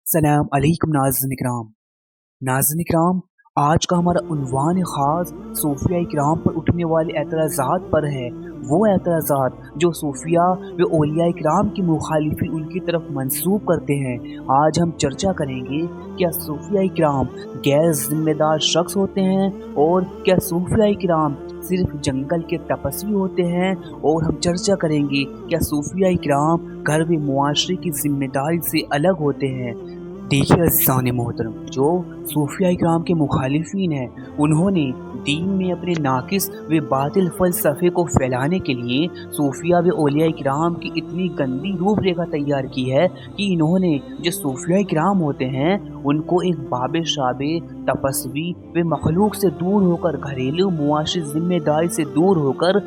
सलाम अलैकुम नाज़रीन इकराम, आज का हमारा उन्वान ख़ास सूफिया इकराम पर उठने वाले एतराज़ात पर है। वो एतराज़ात जो सूफिया व औलिया इकराम की मुखालिफी उनकी तरफ मंसूब करते हैं। आज हम चर्चा करेंगे, क्या सूफिया इकराम गैर जिम्मेदार शख्स होते हैं और क्या सूफिया इकराम सिर्फ जंगल के तपस्वी होते हैं। और हम चर्चा करेंगे, क्या सूफिया इकराम घर व मुआशरे की जिम्मेदारी से अलग होते हैं। देखिए अज़ीज़ान मोहतरम, जो सूफिया इकराम के मुखालिफिन हैं, उन्होंने दीन में अपने नाकिस व बातिल फ़लसफ़े को फैलाने के लिए सूफिया व औलिया इकराम की इतनी गंदी रूपरेखा तैयार की है कि इन्होंने जो सूफिया इकराम होते हैं उनको एक बाबे शाबे तपस्वी व मखलूक से दूर होकर, घरेलू मुआशी जिम्मेदारी से दूर होकर,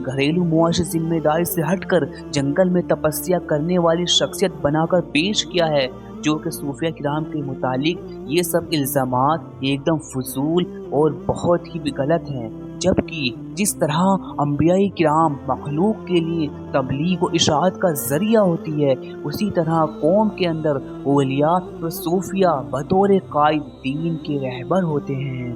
घरेलू मुआशी जिम्मेदारी से हटकर जंगल में तपस्या करने वाली शख्सियत बनाकर पेश किया है। जो कि सूफिया किराम के मुतालिक ये सब इल्ज़ामात एकदम फजूल और बहुत ही गलत हैं। जबकि जिस तरह अंबियाई किराम मखलूक के लिए तबलीग व इशाअत का ज़रिया होती है, उसी तरह कौम के अंदर औलिया व सूफिया बतौर कायद दीन के रहबर होते हैं।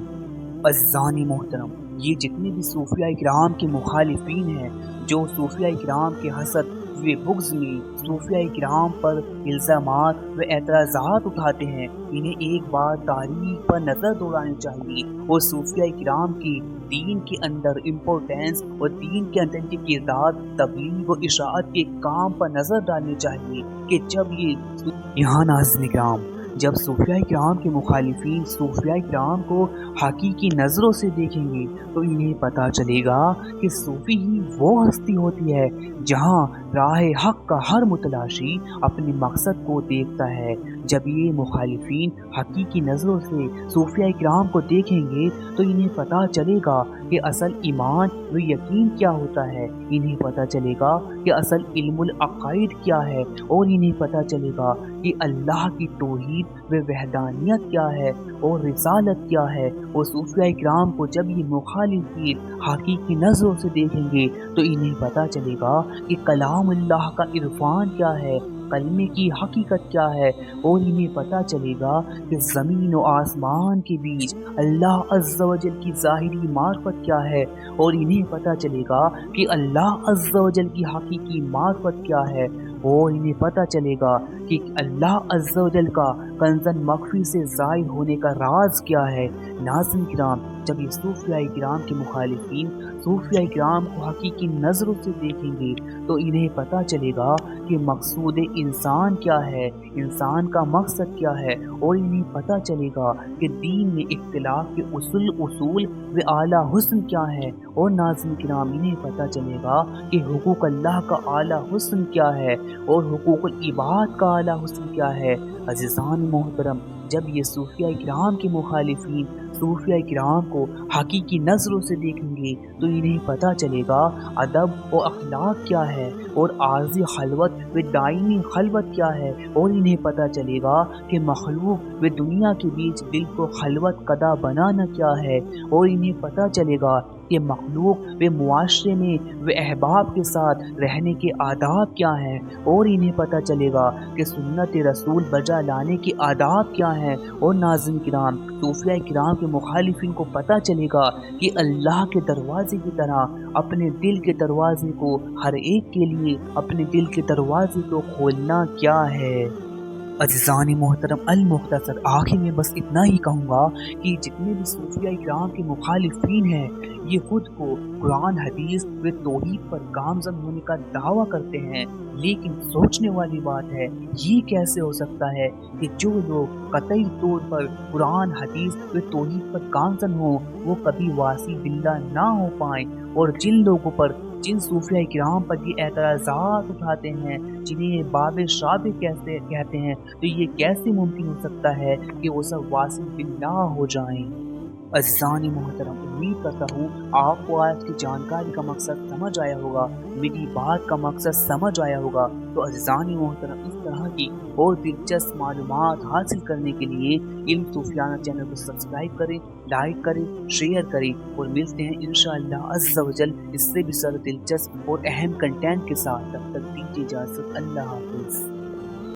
अज़ीज़ान मोहतरम, ये जितने भी सूफिया इकराम के मुखालिफिन हैं, जो सूफिया इकराम के हसद व बुग़्ज़ में सूफिया इकराम पर इल्ज़ामात व एतराज़ात उठाते हैं, इन्हें एक बार तारीख़ पर नज़र दौड़ानी चाहिए और सूफिया इकराम की दीन के अंदर इम्पोर्टेंस और दीन के अंदर के किरदार तबलीग व इशाअत के काम पर नज़र डालनी चाहिए कि जब ये यहाँ नाज़रीन इकराम, जब सूफिया इकराम के मुखालिफिन सूफिया इकराम को हकीकी नज़रों से देखेंगे तो इन्हें पता चलेगा कि सूफी ही वो हस्ती होती है जहाँ राह हक का हर मुतलाशी अपने मकसद को देखता है। जब ये मुखालिफिन हकीकी नज़रों से सूफिया इकराम को देखेंगे तो इन्हें पता चलेगा कि असल ईमान व यकीन क्या होता है। इन्हें पता चलेगा कि असल इल्मुल अक़ाइद क्या है और इन्हें पता चलेगा कि अल्लाह की तौहीद व वहदानियत क्या है और रिसालत क्या है। और सूफिया इकराम को जब ये मुखालिफिन हकीकी नज़रों से देखेंगे तो इन्हें पता चलेगा कि कलाम अल्लाह का इरफान क्या है, कलमे की हकीकत क्या है। और इन्हें पता चलेगा कि ज़मीन और आसमान के बीच अल्लाह अज़्ज़ा व जल की ज़ाहिरी मार्फत क्या है। और इन्हें पता चलेगा कि अल्लाह अज़्ज़ा व जल की हकीकी मार्फत क्या है। और इन्हें पता चलेगा कि अल्लाह अज़्ज़ा व जल का कंज़न मख्फी से ज़ाहिर होने का राज क्या है। नाज़रीन किराम, जब ये सूफिया इकराम के मुखालिफिन सूफिया इकराम को हकीकी नज़रों से देखेंगे तो इन्हें पता चलेगा कि मकसूद इंसान क्या है, इंसान का मकसद क्या है। और इन्हें पता चलेगा कि दीन में इख्तिलाफ के उसूल व आला हुस्न क्या है। और नाज़रीन किराम, इन्हें पता चलेगा कि हुकूक अल्लाह का आला हुस्न क्या है और हुकूकुल इबाद का आला हुस्न क्या है। अज़ीज़ान मोहतरम, जब ये सूफिया इकराम के मुखालिफिन सूफिया इकराम को हकीकी नज़रों से देखेंगे तो इन्हें पता चलेगा अदब और अखलाक क्या है और आर्ज़ी खलवत व दायमी खलवत क्या है। और इन्हें पता चलेगा कि मखलूक व दुनिया के बीच दिल को खलवत कदा बनाना क्या है। और इन्हें पता चलेगा कि मखलूक व मुआशरे में व अहबाब के साथ रहने के आदाब क्या हैं। और इन्हें पता चलेगा कि सुन्नत रसूल बजा लाने के आदाब क्या हैं। और नाज़रीन किराम, सूफिया किराम के मुखालिफिन को पता चलेगा कि अल्लाह के दरवाजे की तरह अपने दिल के दरवाजे को हर एक के लिए अपने दिल के दरवाजे को खोलना क्या है। अज़ीज़ान मोहतरम, अल मुख्तसर आखिर में बस इतना ही कहूँगा कि जितने भी सूफिया इकराम के मुखालिफिन हैं, ये खुद को कुरान हदीस व तौहीद पर गामज़न होने का दावा करते हैं। लेकिन सोचने वाली बात है, ये कैसे हो सकता है कि जो लोग कतई तौर पर कुरान हदीस व तौहीद पर गामज़न हो वो कभी वासी बिल्ला ना हो पाएँ। और जिन लोगों पर, जिन सूफिया इकराम पर ये एतराज़ात उठाते हैं, जिन्हें बाबे शाबे कैसे कहते हैं, तो ये कैसे मुमकिन हो सकता है कि वो सब वासी बिल्लाह हो जाएं। अज़ीज़ान मोहतरम, उम्मीद करता हूँ आपको आज की जानकारी का मकसद समझ आया होगा, मेरी बात का मकसद समझ आया होगा। तो अज़ीज़ान मोहतरम, इस तरह की और दिलचस्प मालूमात हासिल करने के लिए इल्म सूफियाना चैनल को सब्सक्राइब करें, लाइक करें, शेयर करें। और मिलते हैं इंशाअल्लाह अज़्ज़ा व जल इससे भी ज़्यादा दिलचस्प और अहम कंटेंट के साथ। तब तक दीजिए इजाज़त। अल्लाह हाफ़िज़।